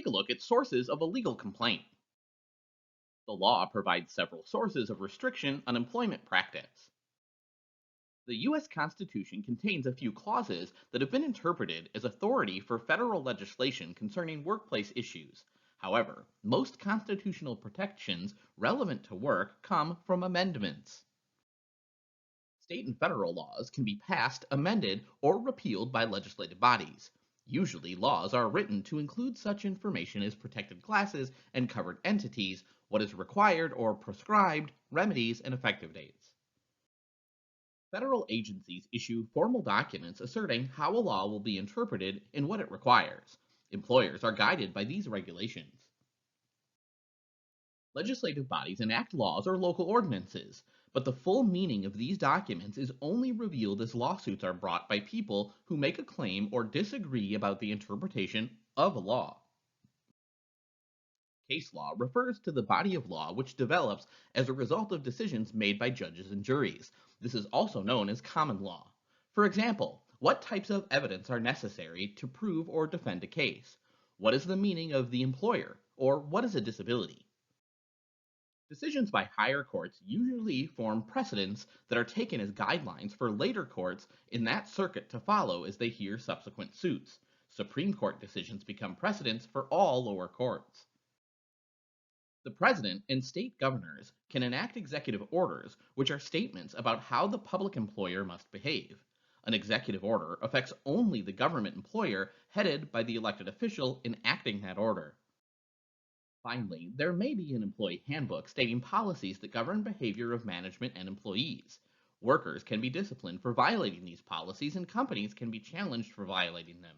Take a look at sources of a legal complaint. The law provides several sources of restriction on employment practice. The U.S. Constitution contains a few clauses that have been interpreted as authority for federal legislation concerning workplace issues. However, most constitutional protections relevant to work come from amendments. State and federal laws can be passed, amended, or repealed by legislative bodies. Usually, laws are written to include such information as protected classes and covered entities, what is required or prescribed, remedies, and effective dates. Federal agencies issue formal documents asserting how a law will be interpreted and what it requires. Employers are guided by these regulations. Legislative bodies enact laws or local ordinances, but the full meaning of these documents is only revealed as lawsuits are brought by people who make a claim or disagree about the interpretation of a law. Case law refers to the body of law which develops as a result of decisions made by judges and juries. This is also known as common law. For example, what types of evidence are necessary to prove or defend a case? What is the meaning of the employer? Or what is a disability? Decisions by higher courts usually form precedents that are taken as guidelines for later courts in that circuit to follow as they hear subsequent suits. Supreme Court decisions become precedents for all lower courts. The president and state governors can enact executive orders, which are statements about how the public employer must behave. An executive order affects only the government employer headed by the elected official enacting that order. Finally, there may be an employee handbook stating policies that govern behavior of management and employees. Workers can be disciplined for violating these policies, and companies can be challenged for violating them.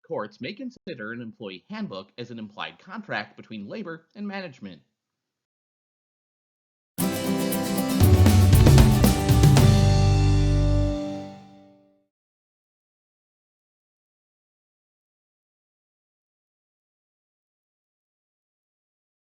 Courts may consider an employee handbook as an implied contract between labor and management.